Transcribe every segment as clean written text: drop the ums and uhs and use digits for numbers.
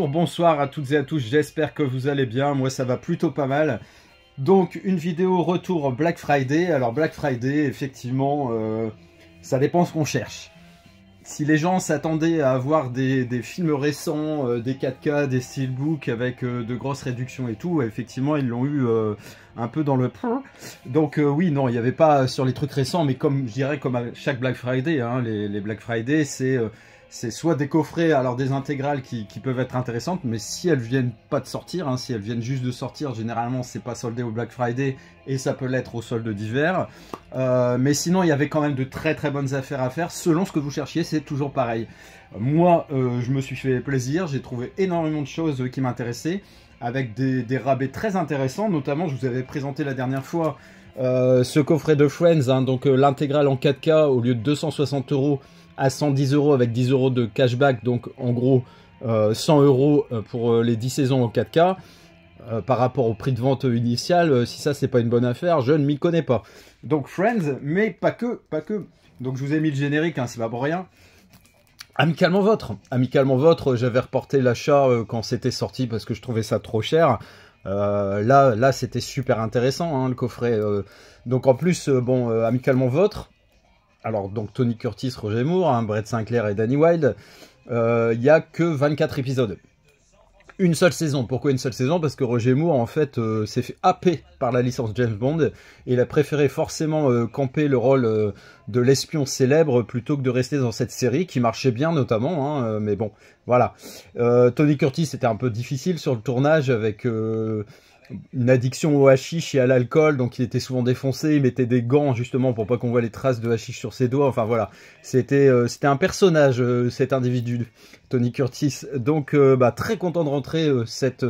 bonsoir à toutes et à tous, j'espère que vous allez bien, moi ça va plutôt pas mal. Donc une vidéo retour Black Friday. Alors Black Friday, effectivement, ça dépend ce qu'on cherche. Si les gens s'attendaient à avoir des films récents, des 4K, des steelbooks avec de grosses réductions et tout, effectivement ils l'ont eu un peu dans le... Donc oui, non, il n'y avait pas sur les trucs récents, mais comme je dirais comme à chaque Black Friday, hein, les Black Friday, c'est soit des coffrets, alors des intégrales qui peuvent être intéressantes, mais si elles viennent pas de sortir, hein, si elles viennent juste de sortir, généralement c'est pas soldé au Black Friday et ça peut l'être au solde d'hiver. Mais sinon il y avait quand même de très bonnes affaires à faire, selon ce que vous cherchiez, c'est toujours pareil. Moi je me suis fait plaisir, j'ai trouvé énormément de choses qui m'intéressaient, avec des rabais très intéressants, notamment je vous avais présenté la dernière fois ce coffret de Friends, hein, donc l'intégrale en 4K au lieu de 260 € à 110 € avec 10 € de cashback, donc en gros 100 € pour les 10 saisons en 4K, par rapport au prix de vente initial. Si ça c'est pas une bonne affaire, je ne m'y connais pas. Donc Friends, mais pas que. Donc je vous ai mis le générique, hein, c'est pas pour rien. Amicalement Vôtre, j'avais reporté l'achat quand c'était sorti parce que je trouvais ça trop cher. Là c'était super intéressant, hein, le coffret. Donc en plus, bon, Amicalement Vôtre. Alors, donc, Tony Curtis, Roger Moore, hein, Brett Sinclair et Danny Wilde, il n'y a que 24 épisodes. Une seule saison. Pourquoi une seule saison? Parce que Roger Moore, en fait, s'est fait happer par la licence James Bond, et il a préféré forcément camper le rôle de l'espion célèbre plutôt que de rester dans cette série, qui marchait bien notamment, hein, mais bon, voilà. Tony Curtis, c'était un peu difficile sur le tournage, avec... une addiction au hashish et à l'alcool, donc il était souvent défoncé, il mettait des gants justement pour pas qu'on voit les traces de hashish sur ses doigts, enfin voilà, c'était un personnage, cet individu, Tony Curtis. Donc très content de rentrer cette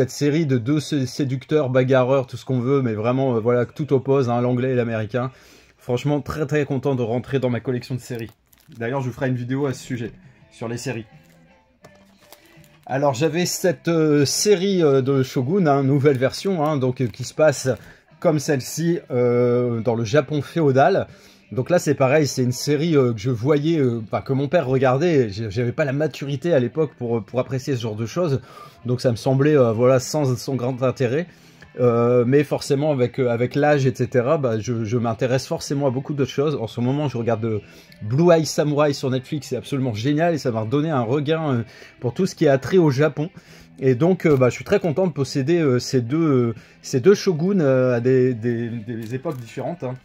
série de deux séducteurs, bagarreurs, tout ce qu'on veut, mais vraiment voilà, tout oppose, hein, l'anglais et l'américain. Franchement très content de rentrer dans ma collection de séries. D'ailleurs je vous ferai une vidéo à ce sujet, sur les séries. Alors j'avais cette série de Shogun, hein, nouvelle version, hein, donc qui se passe comme celle-ci dans le Japon féodal. Donc là c'est pareil, c'est une série que je voyais, que mon père regardait. J'avais pas la maturité à l'époque pour apprécier ce genre de choses, donc ça me semblait voilà, sans grand intérêt. Mais forcément avec l'âge, etc., je m'intéresse forcément à beaucoup d'autres choses. En ce moment je regarde Blue Eye Samurai sur Netflix, c'est absolument génial et ça m'a redonné un regain pour tout ce qui a trait au Japon. Et donc je suis très content de posséder ces deux shoguns à des époques différentes, hein.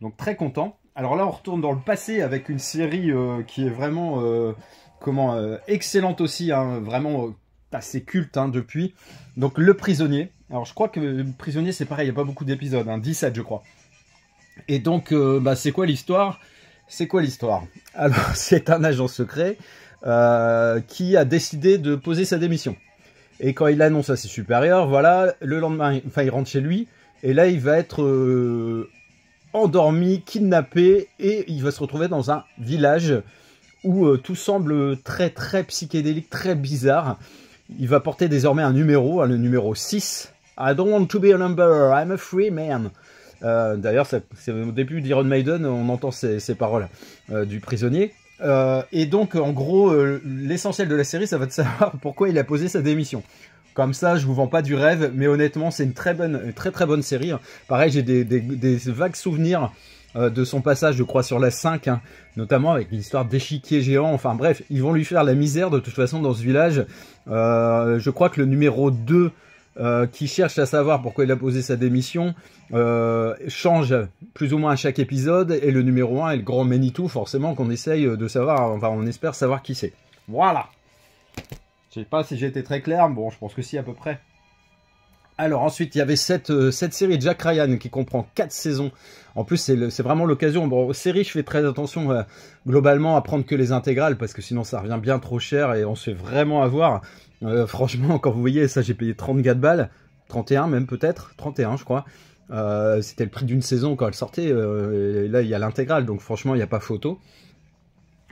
Donc très content. Alors là on retourne dans le passé avec une série qui est vraiment excellente aussi, hein, vraiment assez culte, hein, depuis. Donc Le Prisonnier. Alors je crois que Le Prisonnier c'est pareil, il n'y a pas beaucoup d'épisodes, hein, 17 je crois. Et donc c'est quoi l'histoire? Alors c'est un agent secret qui a décidé de poser sa démission. Et quand il annonce à ses supérieurs, voilà, le lendemain, enfin il rentre chez lui, et là il va être endormi, kidnappé, et il va se retrouver dans un village où tout semble très psychédélique, très bizarre. Il va porter désormais un numéro, le numéro 6. I don't want to be a number, I'm a free man. D'ailleurs, c'est au début d'Iron Maiden, on entend ces paroles du prisonnier. Et donc, en gros, l'essentiel de la série, ça va de savoir pourquoi il a posé sa démission. Comme ça, je vous vends pas du rêve, mais honnêtement, c'est une très bonne série. Pareil, j'ai des vagues souvenirs de son passage, je crois, sur la 5, hein, notamment avec l'histoire d'échiquier géant. Enfin bref, ils vont lui faire la misère de toute façon dans ce village. Je crois que le numéro 2, qui cherche à savoir pourquoi il a posé sa démission, change plus ou moins à chaque épisode, et le numéro 1 est le grand Manitou, forcément, qu'on essaye de savoir, enfin on espère savoir qui c'est. Voilà. Je sais pas si j'ai été très clair, bon je pense que si à peu près. Alors ensuite il y avait cette série Jack Ryan qui comprend 4 saisons. En plus c'est vraiment l'occasion. Bon, aux séries je fais très attention globalement à prendre que les intégrales, parce que sinon ça revient bien trop cher et on se fait vraiment avoir. Franchement, quand vous voyez ça, j'ai payé 34 balles, 31 même peut-être, 31 je crois. C'était le prix d'une saison quand elle sortait, et là il y a l'intégrale, donc franchement il n'y a pas photo.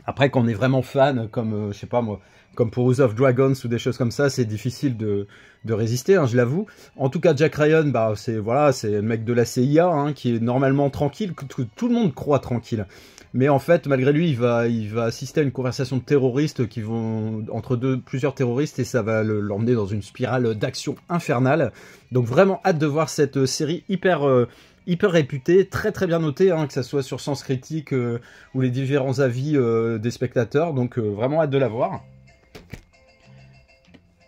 Après, quand on est vraiment fan, comme, je sais pas moi, comme pour House of Dragons ou des choses comme ça, c'est difficile de résister, hein, je l'avoue. En tout cas, Jack Ryan, c'est le mec de la CIA, hein, qui est normalement tranquille, que tout le monde croit tranquille. mais en fait, malgré lui, il va assister à une conversation de terroristes qui vont entre plusieurs terroristes, et ça va l'emmener dans une spirale d'action infernale. Donc vraiment hâte de voir cette série hyper réputée, très très bien notée, hein, que ça soit sur Sens Critique ou les différents avis des spectateurs. Donc vraiment hâte de la voir.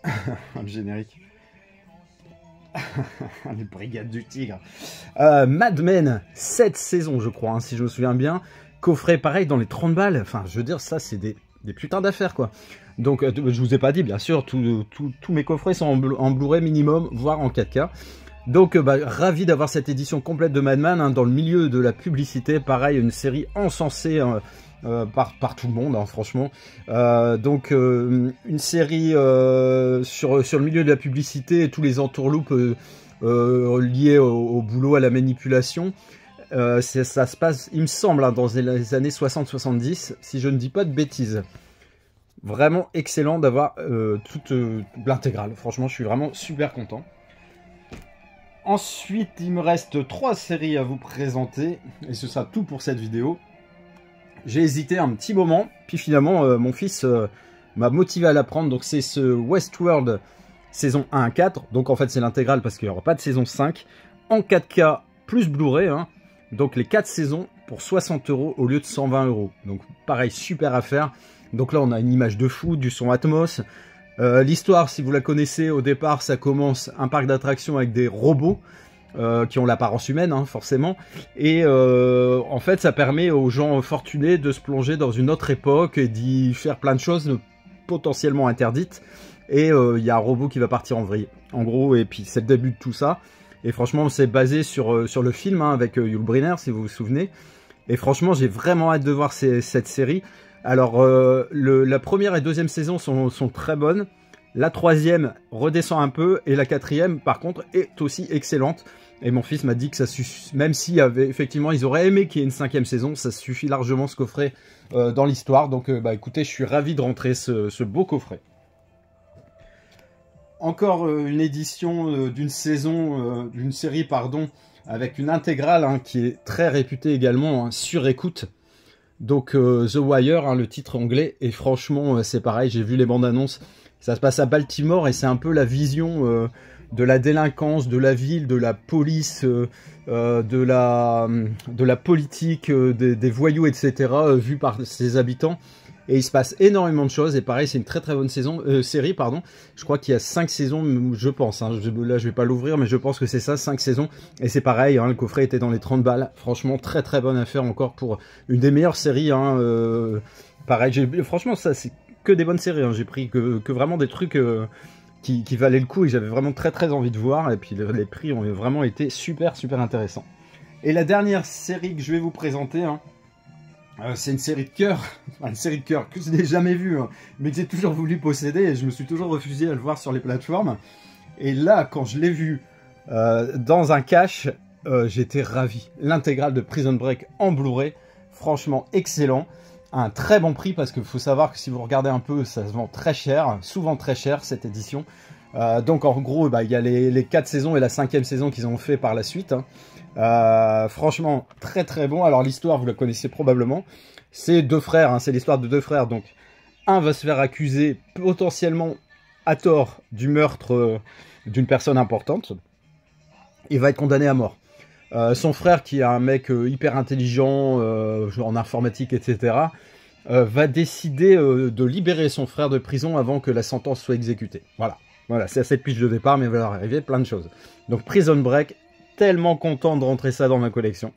Le générique. Les Brigades du Tigre. Mad Men, 7 saisons je crois, hein, si je me souviens bien. Coffret pareil dans les 30 balles. Enfin, je veux dire, ça c'est des putains d'affaires quoi. Donc, je vous ai pas dit, bien sûr, tous mes coffrets sont en Blu-ray minimum, voire en 4K. Donc, ravi d'avoir cette édition complète de Mad Men, hein, dans le milieu de la publicité. Pareil, une série encensée par tout le monde, hein, franchement. Donc, une série sur le milieu de la publicité et tous les entourloupes liés au boulot, à la manipulation. Ça se passe, il me semble, hein, dans les années 60-70, si je ne dis pas de bêtises. Vraiment excellent d'avoir toute l'intégrale. Franchement, je suis vraiment super content. Ensuite, il me reste 3 séries à vous présenter. Et ce sera tout pour cette vidéo. J'ai hésité un petit moment. Puis finalement, mon fils m'a motivé à la prendre. Donc c'est ce Westworld saison 1 à 4. Donc en fait, c'est l'intégrale parce qu'il n'y aura pas de saison 5. En 4K plus Blu-ray. Hein. Donc les 4 saisons pour 60 € au lieu de 120 €. Donc pareil, super affaire. Donc là, on a une image de fou, du son Atmos. L'histoire, si vous la connaissez, au départ, ça commence un parc d'attractions avec des robots qui ont l'apparence humaine, hein, forcément. Et en fait, ça permet aux gens fortunés de se plonger dans une autre époque et d'y faire plein de choses potentiellement interdites. Et il y a un robot qui va partir en vrille, en gros. Et puis, c'est le début de tout ça. Et franchement, c'est basé sur le film, hein, avec Yul Brynner, si vous vous souvenez. Et franchement, j'ai vraiment hâte de voir cette série. Alors, la première et deuxième saison sont très bonnes. La troisième redescend un peu. Et la quatrième, par contre, est aussi excellente. Et mon fils m'a dit que ça suffit, même s'il y avait, effectivement, ils auraient aimé qu'il y ait une 5e saison, ça suffit largement ce coffret dans l'histoire. Donc, écoutez, je suis ravi de rentrer ce beau coffret. Encore une édition d'une série, pardon, avec une intégrale, hein, qui est très réputée également, hein, sur écoute. Donc The Wire, hein, le titre anglais, et franchement c'est pareil, j'ai vu les bandes annonces, ça se passe à Baltimore et c'est un peu la vision de la délinquance, de la ville, de la police, de la politique, des voyous, etc. Vue par ses habitants. Et il se passe énormément de choses, et pareil, c'est une très très bonne série, pardon. Je crois qu'il y a 5 saisons, je pense, hein. Là je vais pas l'ouvrir, mais je pense que c'est ça, 5 saisons. Et c'est pareil, hein, le coffret était dans les 30 balles. Franchement, très très bonne affaire encore pour une des meilleures séries. Hein, pareil, franchement, ça c'est que des bonnes séries. Hein. J'ai pris que vraiment des trucs qui valaient le coup et j'avais vraiment très très envie de voir. Et puis les prix ont vraiment été super super intéressants. Et la dernière série que je vais vous présenter, hein, c'est une série de cœur, une série de cœur que je n'ai jamais vue, hein, mais que j'ai toujours voulu posséder et je me suis toujours refusé à le voir sur les plateformes. Et là, quand je l'ai vu dans un cache, j'étais ravi. L'intégrale de Prison Break en Blu-ray, franchement excellent. À un très bon prix parce qu'il faut savoir que si vous regardez un peu, ça se vend très cher, souvent très cher cette édition. Donc en gros, il y a les 4 saisons et la 5e saison qu'ils ont fait par la suite. Hein. Franchement très très bon. Alors l'histoire vous la connaissez probablement, c'est 2 frères, hein, c'est l'histoire de 2 frères. Donc un va se faire accuser potentiellement à tort du meurtre d'une personne importante et va être condamné à mort. Son frère, qui est un mec hyper intelligent en informatique, etc., va décider de libérer son frère de prison avant que la sentence soit exécutée. Voilà, c'est assez de pitch de départ, mais il va arriver plein de choses. Donc Prison Break, tellement content de rentrer ça dans ma collection.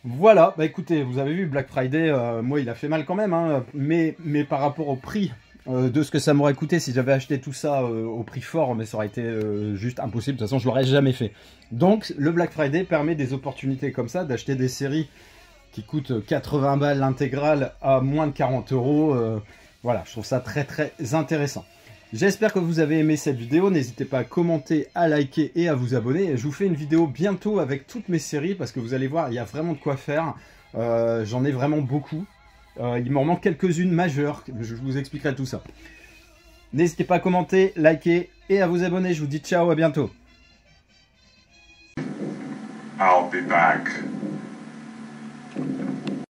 Voilà, écoutez, vous avez vu, Black Friday, moi il a fait mal quand même, hein, mais par rapport au prix de ce que ça m'aurait coûté si j'avais acheté tout ça au prix fort, mais ça aurait été juste impossible, de toute façon je l'aurais jamais fait. Donc le Black Friday permet des opportunités comme ça, d'acheter des séries qui coûtent 80 balles l'intégrale à moins de 40 €. Voilà, je trouve ça très très intéressant. J'espère que vous avez aimé cette vidéo, n'hésitez pas à commenter, à liker et à vous abonner. Je vous fais une vidéo bientôt avec toutes mes séries parce que vous allez voir, il y a vraiment de quoi faire. J'en ai vraiment beaucoup. Il m'en manque quelques-unes majeures, je vous expliquerai tout ça. N'hésitez pas à commenter, liker et à vous abonner. Je vous dis ciao, à bientôt. I'll be back.